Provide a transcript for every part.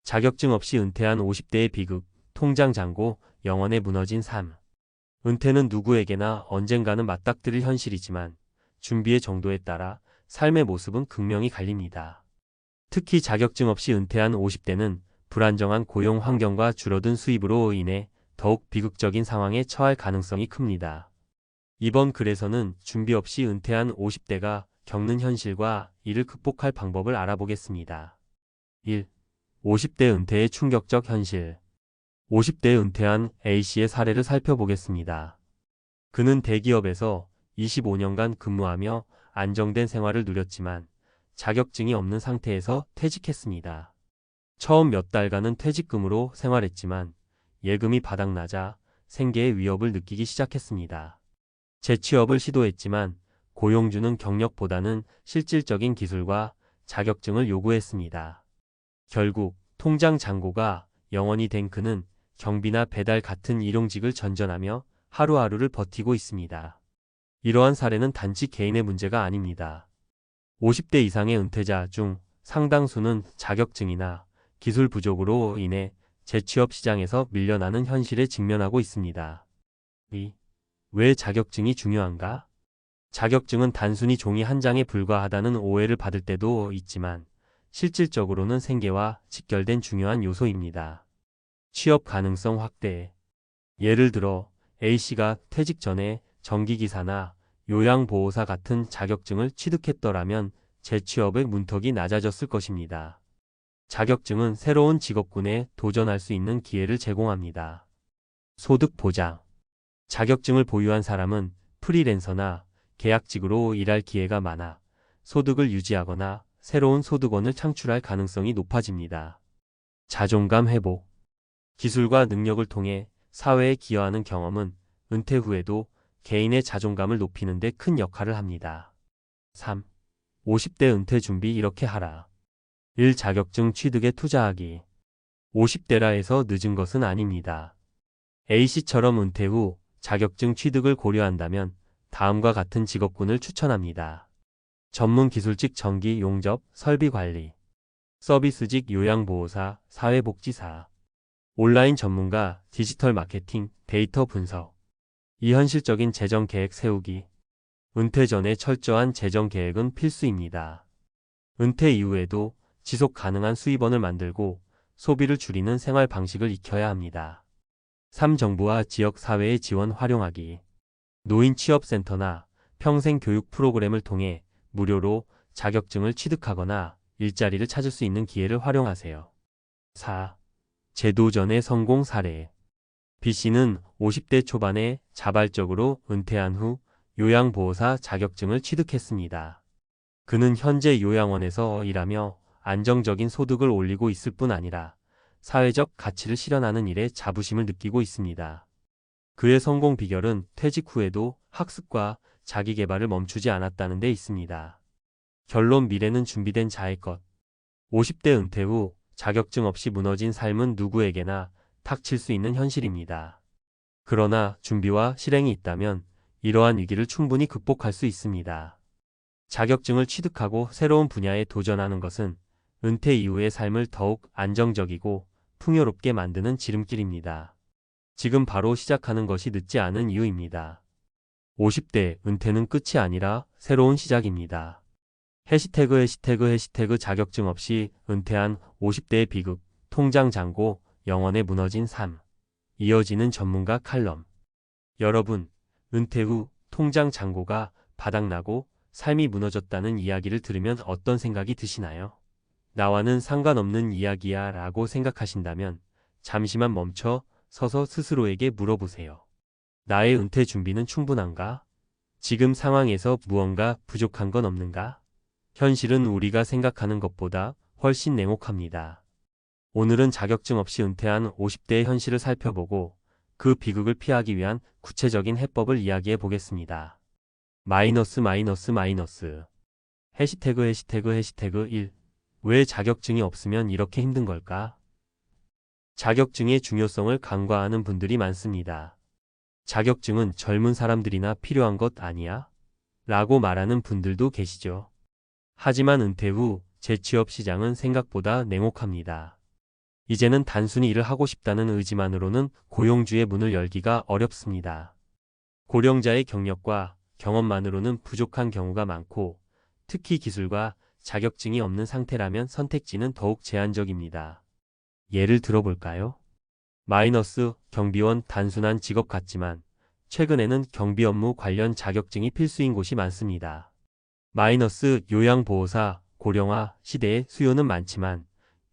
자격증 없이 은퇴한 50대의 비극, 통장 잔고, 영원에 무너진 삶. 은퇴는 누구에게나 언젠가는 맞닥뜨릴 현실이지만 준비의 정도에 따라 삶의 모습은 극명히 갈립니다. 특히 자격증 없이 은퇴한 50대는 불안정한 고용 환경과 줄어든 수입으로 인해 더욱 비극적인 상황에 처할 가능성이 큽니다. 이번 글에서는 준비 없이 은퇴한 50대가 겪는 현실과 이를 극복할 방법을 알아보겠습니다. 1. 50대 은퇴의 충격적 현실. 50대에 은퇴한 A씨의 사례를 살펴보겠습니다. 그는 대기업에서 25년간 근무하며 안정된 생활을 누렸지만 자격증이 없는 상태에서 퇴직했습니다. 처음 몇 달간은 퇴직금으로 생활했지만 예금이 바닥나자 생계의 위협을 느끼기 시작했습니다. 재취업을 시도했지만 고용주는 경력보다는 실질적인 기술과 자격증을 요구했습니다. 결국 통장 잔고가 영원이 된 그는 경비나 배달 같은 일용직을 전전하며 하루하루를 버티고 있습니다. 이러한 사례는 단지 개인의 문제가 아닙니다. 50대 이상의 은퇴자 중 상당수는 자격증이나 기술 부족으로 인해 재취업 시장에서 밀려나는 현실에 직면하고 있습니다. 2. 왜 자격증이 중요한가? 자격증은 단순히 종이 한 장에 불과하다는 오해를 받을 때도 있지만 실질적으로는 생계와 직결된 중요한 요소입니다. 취업 가능성 확대. 예를 들어 A씨가 퇴직 전에 전기기사나 요양보호사 같은 자격증을 취득했더라면 재취업의 문턱이 낮아졌을 것입니다. 자격증은 새로운 직업군에 도전할 수 있는 기회를 제공합니다. 소득 보장. 자격증을 보유한 사람은 프리랜서나 계약직으로 일할 기회가 많아 소득을 유지하거나 새로운 소득원을 창출할 가능성이 높아집니다. 자존감 회복. 기술과 능력을 통해 사회에 기여하는 경험은 은퇴 후에도 개인의 자존감을 높이는 데 큰 역할을 합니다. 3. 50대 은퇴 준비 이렇게 하라. 1. 자격증 취득에 투자하기. 50대라 해서 늦은 것은 아닙니다. A씨처럼 은퇴 후 자격증 취득을 고려한다면 다음과 같은 직업군을 추천합니다. 전문 기술직 전기 용접, 설비 관리, 서비스직 요양보호사, 사회복지사, 온라인 전문가, 디지털 마케팅, 데이터 분석. 이 현실적인 재정 계획 세우기. 은퇴 전에 철저한 재정 계획은 필수입니다. 은퇴 이후에도 지속 가능한 수입원을 만들고 소비를 줄이는 생활 방식을 익혀야 합니다. 3. 정부와 지역 사회의 지원 활용하기. 노인 취업센터나 평생 교육 프로그램을 통해 무료로 자격증을 취득하거나 일자리를 찾을 수 있는 기회를 활용하세요. 4. 재도전의 성공 사례. B씨는 50대 초반에 자발적으로 은퇴한 후 요양보호사 자격증을 취득했습니다. 그는 현재 요양원에서 일하며 안정적인 소득을 올리고 있을 뿐 아니라 사회적 가치를 실현하는 일에 자부심을 느끼고 있습니다. 그의 성공 비결은 퇴직 후에도 학습과 자기 개발을 멈추지 않았다는 데 있습니다. 결론. 미래는 준비된 자의 것. 50대 은퇴 후 자격증 없이 무너진 삶은 누구에게나 닥칠 수 있는 현실입니다. 그러나 준비와 실행이 있다면 이러한 위기를 충분히 극복할 수 있습니다. 자격증을 취득하고 새로운 분야에 도전하는 것은 은퇴 이후의 삶을 더욱 안정적이고 풍요롭게 만드는 지름길입니다. 지금 바로 시작하는 것이 늦지 않은 이유입니다. 50대 은퇴는 끝이 아니라 새로운 시작입니다. 해시태그 자격증 없이 은퇴한 50대의 비극, 통장 잔고, 영원에 무너진 삶. 이어지는 전문가 칼럼. 여러분, 은퇴 후 통장 잔고가 바닥나고 삶이 무너졌다는 이야기를 들으면 어떤 생각이 드시나요? 나와는 상관없는 이야기야 라고 생각하신다면 잠시만 멈춰 서서 스스로에게 물어보세요. 나의 은퇴 준비는 충분한가? 지금 상황에서 무언가 부족한 건 없는가? 현실은 우리가 생각하는 것보다 훨씬 냉혹합니다. 오늘은 자격증 없이 은퇴한 50대의 현실을 살펴보고 그 비극을 피하기 위한 구체적인 해법을 이야기해 보겠습니다. 마이너스. 해시태그 1. 왜 자격증이 없으면 이렇게 힘든 걸까? 자격증의 중요성을 간과하는 분들이 많습니다. 자격증은 젊은 사람들이나 필요한 것 아니야? 라고 말하는 분들도 계시죠. 하지만 은퇴 후 재취업 시장은 생각보다 냉혹합니다. 이제는 단순히 일을 하고 싶다는 의지만으로는 고용주의 문을 열기가 어렵습니다. 고령자의 경력과 경험만으로는 부족한 경우가 많고, 특히 기술과 자격증이 없는 상태라면 선택지는 더욱 제한적입니다. 예를 들어볼까요? 마이너스 경비원 단순한 직업 같지만 최근에는 경비 업무 관련 자격증이 필수인 곳이 많습니다. 마이너스 요양보호사 고령화 시대에 수요는 많지만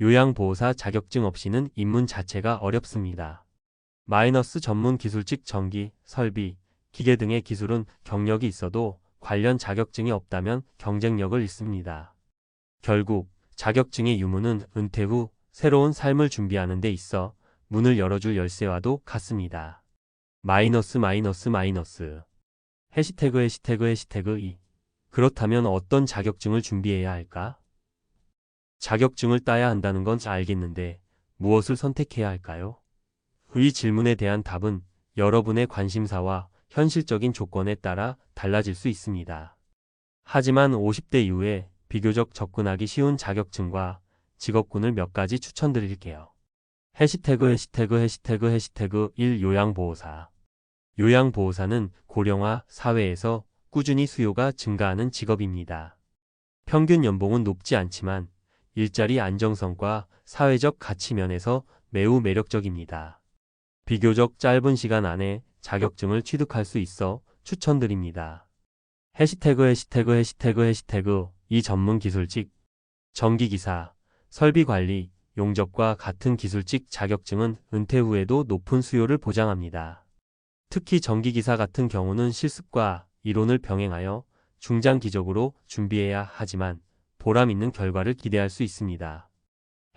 요양보호사 자격증 없이는 입문 자체가 어렵습니다. 마이너스 전문 기술직 전기, 설비, 기계 등의 기술은 경력이 있어도 관련 자격증이 없다면 경쟁력을 잃습니다. 결국 자격증의 유무는 은퇴 후 새로운 삶을 준비하는 데 있어 문을 열어줄 열쇠와도 같습니다. 마이너스 해시태그 2. 그렇다면 어떤 자격증을 준비해야 할까? 자격증을 따야 한다는 건 알겠는데 무엇을 선택해야 할까요? 이 질문에 대한 답은 여러분의 관심사와 현실적인 조건에 따라 달라질 수 있습니다. 하지만 50대 이후에 비교적 접근하기 쉬운 자격증과 직업군을 몇 가지 추천드릴게요. 해시태그 1 요양보호사. 요양보호사는 고령화 사회에서 꾸준히 수요가 증가하는 직업입니다. 평균 연봉은 높지 않지만 일자리 안정성과 사회적 가치 면에서 매우 매력적입니다. 비교적 짧은 시간 안에 자격증을 취득할 수 있어 추천드립니다. 해시태그 이 전문 기술직, 전기기사, 설비관리, 용접과 같은 기술직 자격증은 은퇴 후에도 높은 수요를 보장합니다. 특히 전기기사 같은 경우는 실습과 이론을 병행하여 중장기적으로 준비해야 하지만 보람 있는 결과를 기대할 수 있습니다.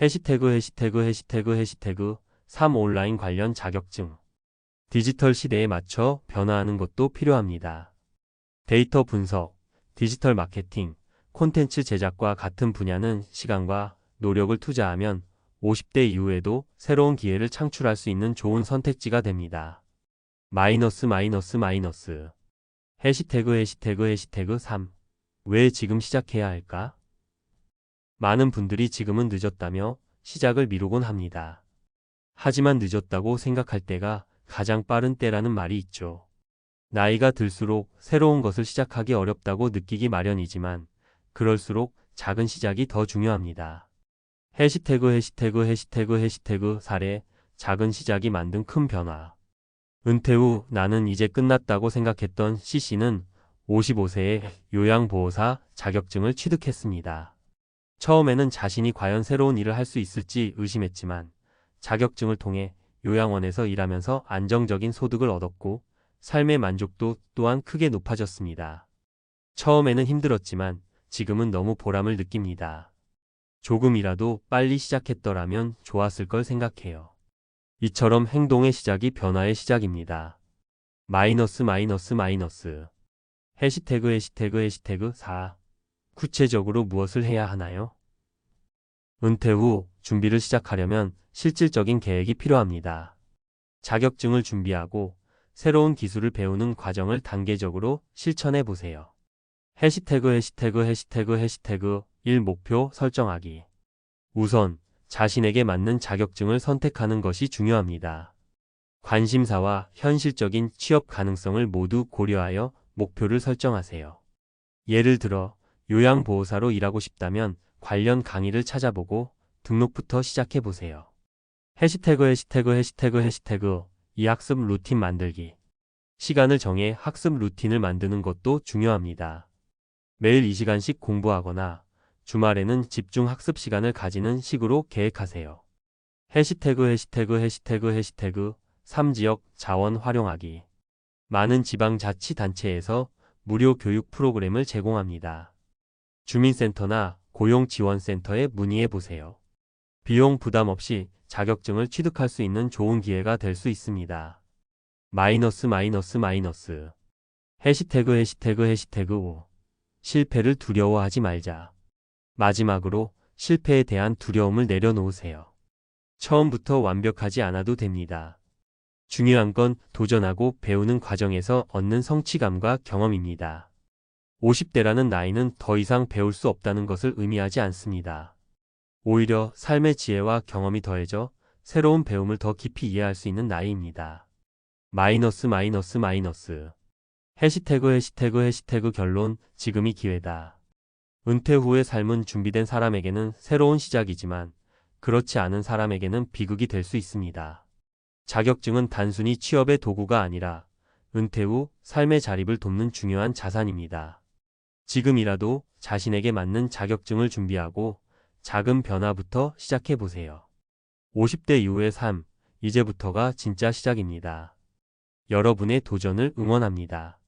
해시태그 3 온라인 관련 자격증. 디지털 시대에 맞춰 변화하는 것도 필요합니다. 데이터 분석, 디지털 마케팅, 콘텐츠 제작과 같은 분야는 시간과 노력을 투자하면 50대 이후에도 새로운 기회를 창출할 수 있는 좋은 선택지가 됩니다. 마이너스 해시태그 3. 왜 지금 시작해야 할까? 많은 분들이 지금은 늦었다며 시작을 미루곤 합니다. 하지만 늦었다고 생각할 때가 가장 빠른 때라는 말이 있죠. 나이가 들수록 새로운 것을 시작하기 어렵다고 느끼기 마련이지만 그럴수록 작은 시작이 더 중요합니다. 해시태그 사례, 작은 시작이 만든 큰 변화. 은퇴 후 나는 이제 끝났다고 생각했던 C씨는 55세에 요양보호사 자격증을 취득했습니다. 처음에는 자신이 과연 새로운 일을 할 수 있을지 의심했지만 자격증을 통해 요양원에서 일하면서 안정적인 소득을 얻었고 삶의 만족도 또한 크게 높아졌습니다. 처음에는 힘들었지만 지금은 너무 보람을 느낍니다. 조금이라도 빨리 시작했더라면 좋았을 걸 생각해요. 이처럼 행동의 시작이 변화의 시작입니다. 마이너스 해시태그 4. 구체적으로 무엇을 해야 하나요? 은퇴 후 준비를 시작하려면 실질적인 계획이 필요합니다. 자격증을 준비하고 새로운 기술을 배우는 과정을 단계적으로 실천해 보세요. 해시태그 1 목표 설정하기. 우선 자신에게 맞는 자격증을 선택하는 것이 중요합니다. 관심사와 현실적인 취업 가능성을 모두 고려하여 목표를 설정하세요. 예를 들어 요양보호사로 일하고 싶다면 관련 강의를 찾아보고 등록부터 시작해 보세요. 해시태그 이 학습 루틴 만들기. 시간을 정해 학습 루틴을 만드는 것도 중요합니다. 매일 2시간씩 공부하거나 주말에는 집중 학습 시간을 가지는 식으로 계획하세요. 해시태그 3 지역 자원 활용하기. 많은 지방자치단체에서 무료 교육 프로그램을 제공합니다. 주민센터나 고용지원센터에 문의해 보세요. 비용 부담 없이 자격증을 취득할 수 있는 좋은 기회가 될 수 있습니다. 마이너스 해시태그 5. 실패를 두려워하지 말자. 마지막으로 실패에 대한 두려움을 내려놓으세요. 처음부터 완벽하지 않아도 됩니다. 중요한 건 도전하고 배우는 과정에서 얻는 성취감과 경험입니다. 50대라는 나이는 더 이상 배울 수 없다는 것을 의미하지 않습니다. 오히려 삶의 지혜와 경험이 더해져 새로운 배움을 더 깊이 이해할 수 있는 나이입니다. 마이너스 마이너스 마이너스. 해시태그 결론, 지금이 기회다. 은퇴 후의 삶은 준비된 사람에게는 새로운 시작이지만 그렇지 않은 사람에게는 비극이 될 수 있습니다. 자격증은 단순히 취업의 도구가 아니라 은퇴 후 삶의 자립을 돕는 중요한 자산입니다. 지금이라도 자신에게 맞는 자격증을 준비하고 작은 변화부터 시작해 보세요. 50대 이후의 삶, 이제부터가 진짜 시작입니다. 여러분의 도전을 응원합니다.